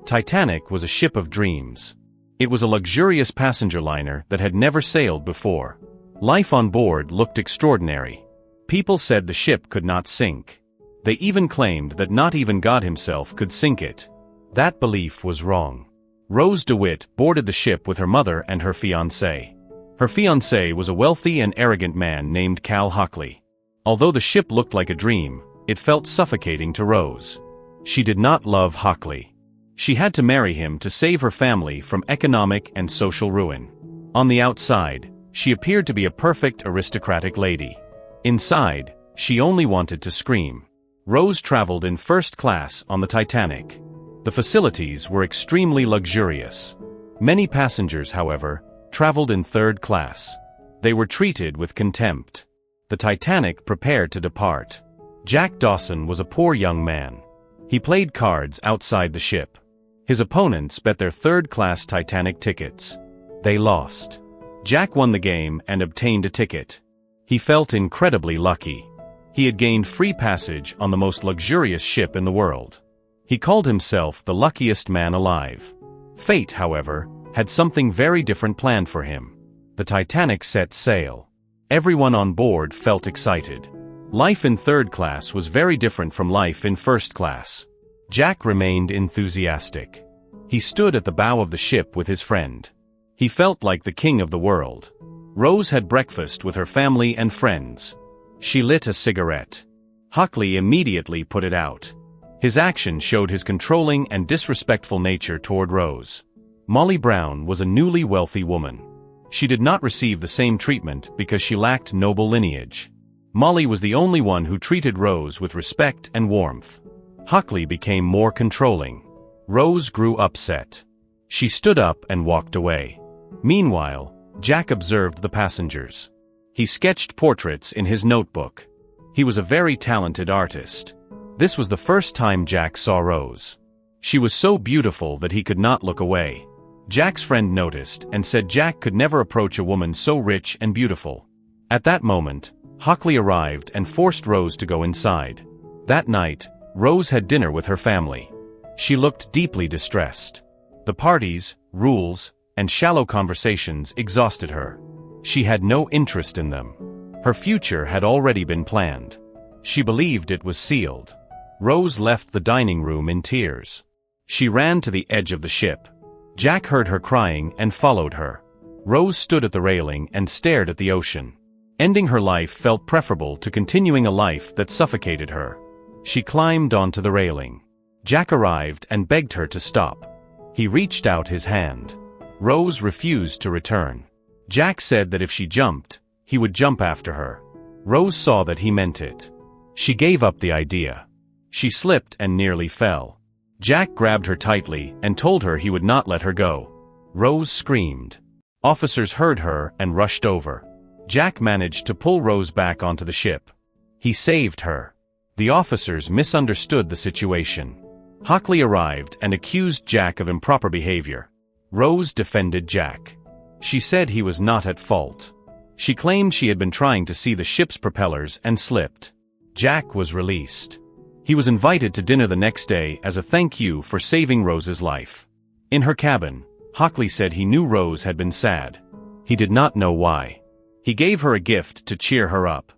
Titanic was a ship of dreams. It was a luxurious passenger liner that had never sailed before. Life on board looked extraordinary. People said the ship could not sink. They even claimed that not even God himself could sink it. That belief was wrong. Rose DeWitt boarded the ship with her mother and her fiancé. Her fiancé was a wealthy and arrogant man named Cal Hockley. Although the ship looked like a dream, it felt suffocating to Rose. She did not love Hockley. She had to marry him to save her family from economic and social ruin. On the outside, she appeared to be a perfect aristocratic lady. Inside, she only wanted to scream. Rose traveled in first class on the Titanic. The facilities were extremely luxurious. Many passengers, however, traveled in third class. They were treated with contempt. The Titanic prepared to depart. Jack Dawson was a poor young man. He played cards outside the ship. His opponents bet their third-class Titanic tickets. They lost. Jack won the game and obtained a ticket. He felt incredibly lucky. He had gained free passage on the most luxurious ship in the world. He called himself the luckiest man alive. Fate, however, had something very different planned for him. The Titanic set sail. Everyone on board felt excited. Life in third class was very different from life in first class. Jack remained enthusiastic. He stood at the bow of the ship with his friend. He felt like the king of the world. Rose had breakfast with her family and friends. She lit a cigarette. Hockley immediately put it out. His action showed his controlling and disrespectful nature toward Rose. Molly Brown was a newly wealthy woman. She did not receive the same treatment because she lacked noble lineage. Molly was the only one who treated Rose with respect and warmth. Hockley became more controlling. Rose grew upset. She stood up and walked away. Meanwhile, Jack observed the passengers. He sketched portraits in his notebook. He was a very talented artist. This was the first time Jack saw Rose. She was so beautiful that he could not look away. Jack's friend noticed and said Jack could never approach a woman so rich and beautiful. At that moment, Hockley arrived and forced Rose to go inside. That night, Rose had dinner with her family. She looked deeply distressed. The parties, rules, and shallow conversations exhausted her. She had no interest in them. Her future had already been planned. She believed it was sealed. Rose left the dining room in tears. She ran to the edge of the ship. Jack heard her crying and followed her. Rose stood at the railing and stared at the ocean. Ending her life felt preferable to continuing a life that suffocated her. She climbed onto the railing. Jack arrived and begged her to stop. He reached out his hand. Rose refused to return. Jack said that if she jumped, he would jump after her. Rose saw that he meant it. She gave up the idea. She slipped and nearly fell. Jack grabbed her tightly and told her he would not let her go. Rose screamed. Officers heard her and rushed over. Jack managed to pull Rose back onto the ship. He saved her. The officers misunderstood the situation. Hockley arrived and accused Jack of improper behavior. Rose defended Jack. She said he was not at fault. She claimed she had been trying to see the ship's propellers and slipped. Jack was released. He was invited to dinner the next day as a thank you for saving Rose's life. In her cabin, Hockley said he knew Rose had been sad. He did not know why. He gave her a gift to cheer her up.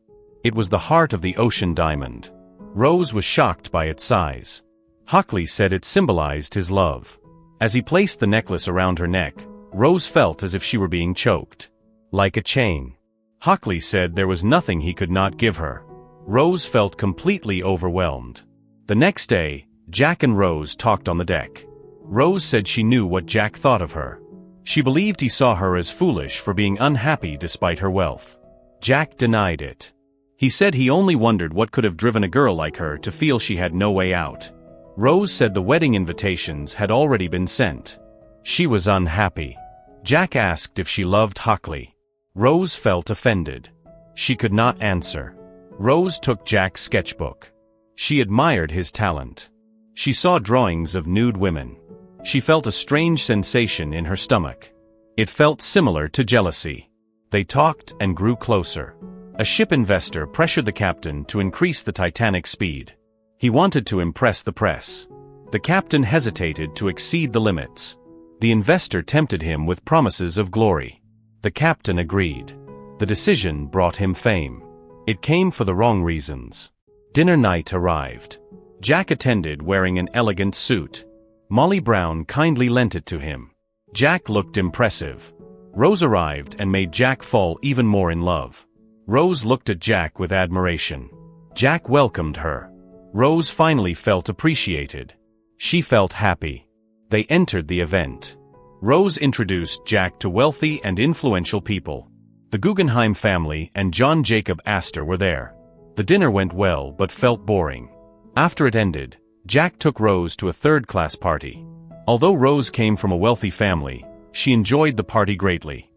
It was the heart of the ocean diamond. Rose was shocked by its size. Hockley said it symbolized his love. As he placed the necklace around her neck, Rose felt as if she were being choked. Like a chain. Hockley said there was nothing he could not give her. Rose felt completely overwhelmed. The next day, Jack and Rose talked on the deck. Rose said she knew what Jack thought of her. She believed he saw her as foolish for being unhappy despite her wealth. Jack denied it. He said he only wondered what could have driven a girl like her to feel she had no way out. Rose said the wedding invitations had already been sent. She was unhappy. Jack asked if she loved Hockley. Rose felt offended. She could not answer. Rose took Jack's sketchbook. She admired his talent. She saw drawings of nude women. She felt a strange sensation in her stomach. It felt similar to jealousy. They talked and grew closer. A ship investor pressured the captain to increase the Titanic's speed. He wanted to impress the press. The captain hesitated to exceed the limits. The investor tempted him with promises of glory. The captain agreed. The decision brought him fame. It came for the wrong reasons. Dinner night arrived. Jack attended wearing an elegant suit. Molly Brown kindly lent it to him. Jack looked impressive. Rose arrived and made Jack fall even more in love. Rose looked at Jack with admiration. Jack welcomed her. Rose finally felt appreciated. She felt happy. They entered the event. Rose introduced Jack to wealthy and influential people. The Guggenheim family and John Jacob Astor were there. The dinner went well but felt boring. After it ended, Jack took Rose to a third-class party. Although Rose came from a wealthy family, she enjoyed the party greatly.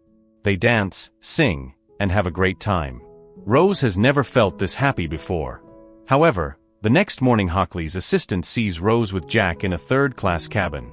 They dance, sing, and have a great time. Rose has never felt this happy before. However, the next morning Hockley's assistant sees Rose with Jack in a third-class cabin.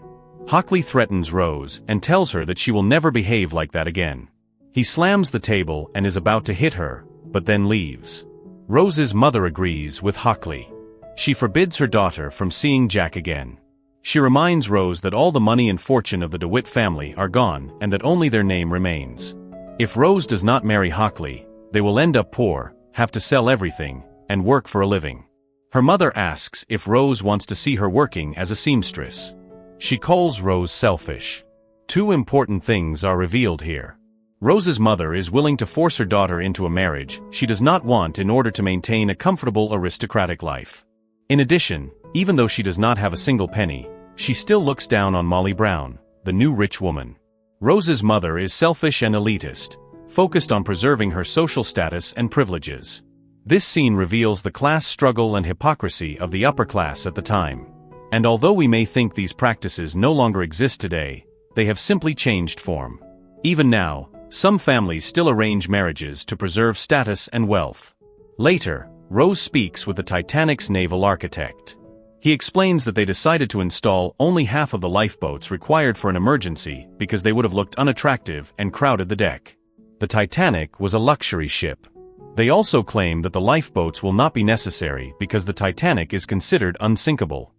Hockley threatens Rose and tells her that she will never behave like that again. He slams the table and is about to hit her, but then leaves. Rose's mother agrees with Hockley. She forbids her daughter from seeing Jack again. She reminds Rose that all the money and fortune of the DeWitt family are gone and that only their name remains. If Rose does not marry Hockley, they will end up poor, have to sell everything, and work for a living. Her mother asks if Rose wants to see her working as a seamstress. She calls Rose selfish. Two important things are revealed here. Rose's mother is willing to force her daughter into a marriage she does not want in order to maintain a comfortable aristocratic life. In addition, even though she does not have a single penny, she still looks down on Molly Brown, the new rich woman. Rose's mother is selfish and elitist, focused on preserving her social status and privileges. This scene reveals the class struggle and hypocrisy of the upper class at the time. And although we may think these practices no longer exist today, they have simply changed form. Even now, some families still arrange marriages to preserve status and wealth. Later, Rose speaks with the Titanic's naval architect. He explains that they decided to install only half of the lifeboats required for an emergency because they would have looked unattractive and crowded the deck. The Titanic was a luxury ship. They also claim that the lifeboats will not be necessary because the Titanic is considered unsinkable.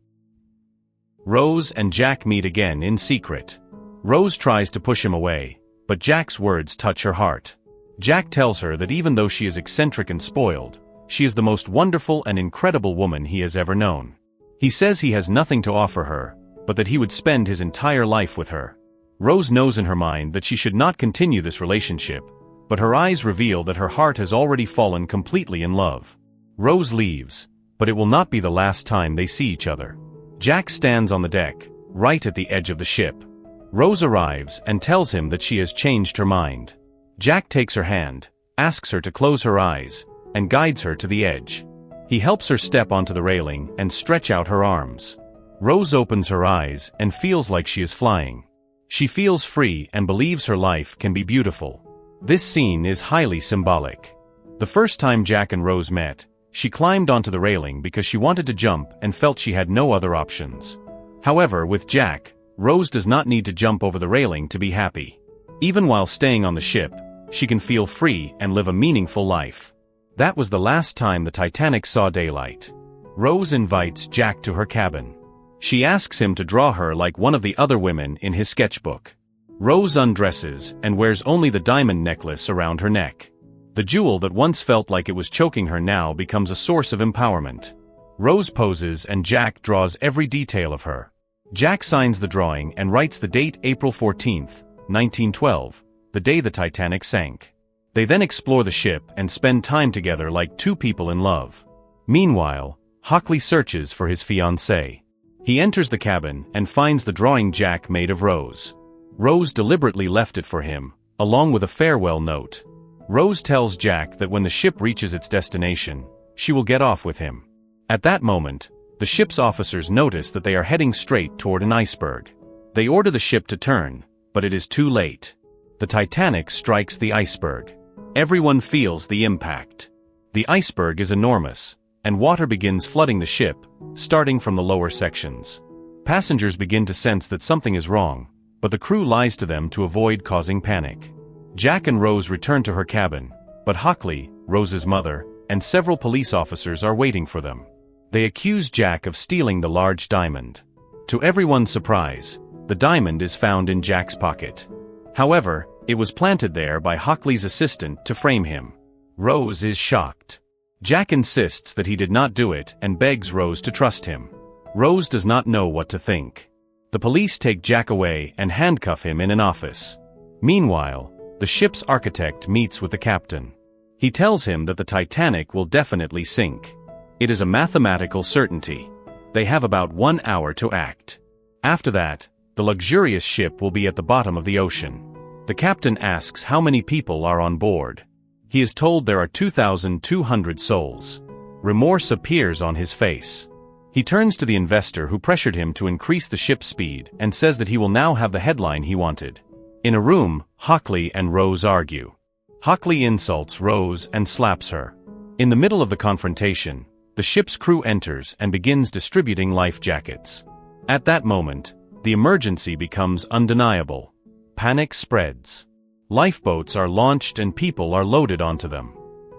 Rose and Jack meet again in secret. Rose tries to push him away, but Jack's words touch her heart. Jack tells her that even though she is eccentric and spoiled, she is the most wonderful and incredible woman he has ever known. He says he has nothing to offer her, but that he would spend his entire life with her. Rose knows in her mind that she should not continue this relationship, but her eyes reveal that her heart has already fallen completely in love. Rose leaves, but it will not be the last time they see each other. Jack stands on the deck, right at the edge of the ship. Rose arrives and tells him that she has changed her mind. Jack takes her hand, asks her to close her eyes, and guides her to the edge. He helps her step onto the railing and stretch out her arms. Rose opens her eyes and feels like she is flying. She feels free and believes her life can be beautiful. This scene is highly symbolic. The first time Jack and Rose met, she climbed onto the railing because she wanted to jump and felt she had no other options. However, with Jack, Rose does not need to jump over the railing to be happy. Even while staying on the ship, she can feel free and live a meaningful life. That was the last time the Titanic saw daylight. Rose invites Jack to her cabin. She asks him to draw her like one of the other women in his sketchbook. Rose undresses and wears only the diamond necklace around her neck. The jewel that once felt like it was choking her now becomes a source of empowerment. Rose poses and Jack draws every detail of her. Jack signs the drawing and writes the date April 14, 1912, the day the Titanic sank. They then explore the ship and spend time together like two people in love. Meanwhile, Hockley searches for his fiancée. He enters the cabin and finds the drawing Jack made of Rose. Rose deliberately left it for him, along with a farewell note. Rose tells Jack that when the ship reaches its destination, she will get off with him. At that moment, the ship's officers notice that they are heading straight toward an iceberg. They order the ship to turn, but it is too late. The Titanic strikes the iceberg. Everyone feels the impact. The iceberg is enormous, and water begins flooding the ship, starting from the lower sections. Passengers begin to sense that something is wrong, but the crew lies to them to avoid causing panic. Jack and Rose return to her cabin, but Hockley, Rose's mother, and several police officers are waiting for them. They accuse Jack of stealing the large diamond. To everyone's surprise, the diamond is found in Jack's pocket. However, it was planted there by Hockley's assistant to frame him. Rose is shocked. Jack insists that he did not do it and begs Rose to trust him. Rose does not know what to think. The police take Jack away and handcuff him in an office. Meanwhile, the ship's architect meets with the captain. He tells him that the Titanic will definitely sink. It is a mathematical certainty. They have about 1 hour to act. After that, the luxurious ship will be at the bottom of the ocean. The captain asks how many people are on board. He is told there are 2,200 souls. Remorse appears on his face. He turns to the investor who pressured him to increase the ship's speed and says that he will now have the headline he wanted. In a room, Hockley and Rose argue. Hockley insults Rose and slaps her. In the middle of the confrontation, the ship's crew enters and begins distributing life jackets. At that moment, the emergency becomes undeniable. Panic spreads. Lifeboats are launched and people are loaded onto them.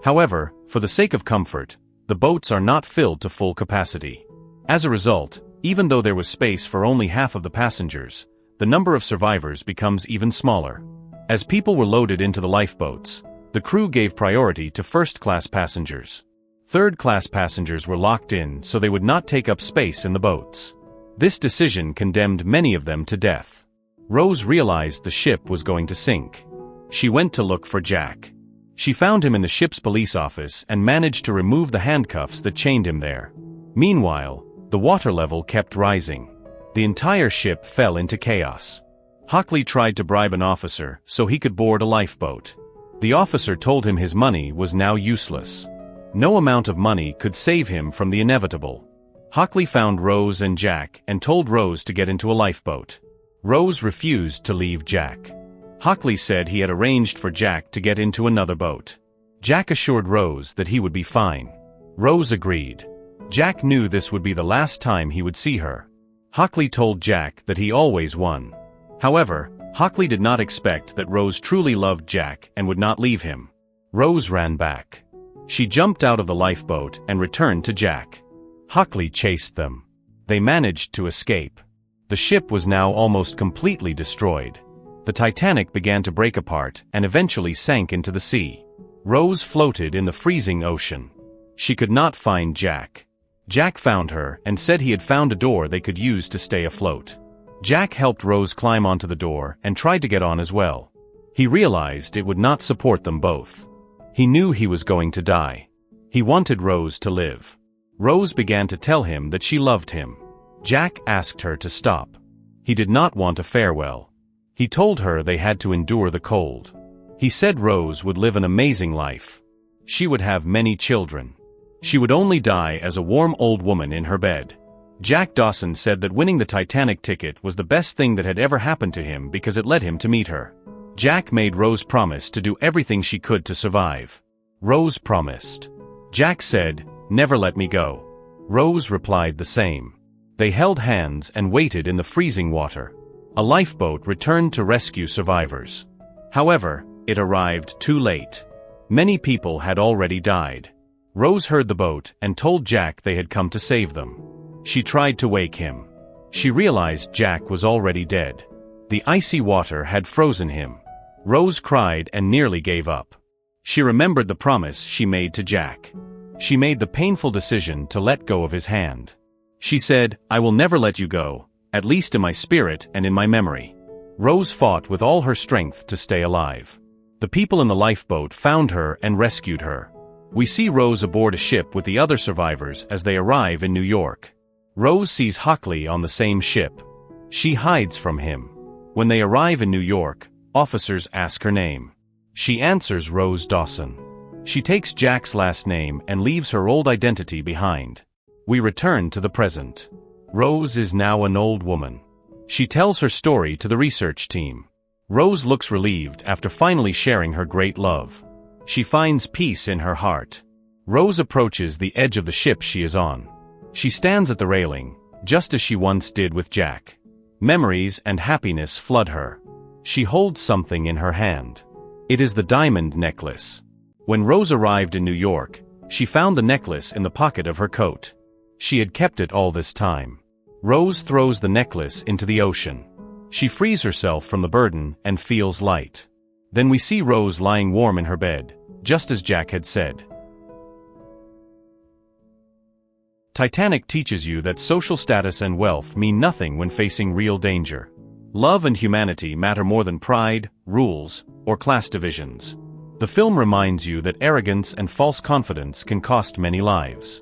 However, for the sake of comfort, the boats are not filled to full capacity. As a result, even though there was space for only half of the passengers, the number of survivors becomes even smaller. As people were loaded into the lifeboats, the crew gave priority to first-class passengers. Third-class passengers were locked in so they would not take up space in the boats. This decision condemned many of them to death. Rose realized the ship was going to sink. She went to look for Jack. She found him in the ship's police office and managed to remove the handcuffs that chained him there. Meanwhile, the water level kept rising. The entire ship fell into chaos. Hockley tried to bribe an officer so he could board a lifeboat. The officer told him his money was now useless. No amount of money could save him from the inevitable. Hockley found Rose and Jack and told Rose to get into a lifeboat. Rose refused to leave Jack. Hockley said he had arranged for Jack to get into another boat. Jack assured Rose that he would be fine. Rose agreed. Jack knew this would be the last time he would see her. Hockley told Jack that he always won. However, Hockley did not expect that Rose truly loved Jack and would not leave him. Rose ran back. She jumped out of the lifeboat and returned to Jack. Hockley chased them. They managed to escape. The ship was now almost completely destroyed. The Titanic began to break apart and eventually sank into the sea. Rose floated in the freezing ocean. She could not find Jack. Jack found her and said he had found a door they could use to stay afloat. Jack helped Rose climb onto the door and tried to get on as well. He realized it would not support them both. He knew he was going to die. He wanted Rose to live. Rose began to tell him that she loved him. Jack asked her to stop. He did not want a farewell. He told her they had to endure the cold. He said Rose would live an amazing life. She would have many children. She would only die as a warm old woman in her bed. Jack Dawson said that winning the Titanic ticket was the best thing that had ever happened to him because it led him to meet her. Jack made Rose promise to do everything she could to survive. Rose promised. Jack said, "Never let me go." Rose replied the same. They held hands and waited in the freezing water. A lifeboat returned to rescue survivors. However, it arrived too late. Many people had already died. Rose heard the boat and told Jack they had come to save them. She tried to wake him. She realized Jack was already dead. The icy water had frozen him. Rose cried and nearly gave up. She remembered the promise she made to Jack. She made the painful decision to let go of his hand. She said, "I will never let you go, at least in my spirit and in my memory." Rose fought with all her strength to stay alive. The people in the lifeboat found her and rescued her. We see Rose aboard a ship with the other survivors as they arrive in New York. Rose sees Hockley on the same ship. She hides from him. When they arrive in New York, officers ask her name. She answers Rose Dawson. She takes Jack's last name and leaves her old identity behind. We return to the present. Rose is now an old woman. She tells her story to the research team. Rose looks relieved after finally sharing her great love. She finds peace in her heart. Rose approaches the edge of the ship she is on. She stands at the railing, just as she once did with Jack. Memories and happiness flood her. She holds something in her hand. It is the diamond necklace. When Rose arrived in New York, she found the necklace in the pocket of her coat. She had kept it all this time. Rose throws the necklace into the ocean. She frees herself from the burden and feels light. Then we see Rose lying warm in her bed, just as Jack had said. Titanic teaches you that social status and wealth mean nothing when facing real danger. Love and humanity matter more than pride, rules, or class divisions. The film reminds you that arrogance and false confidence can cost many lives.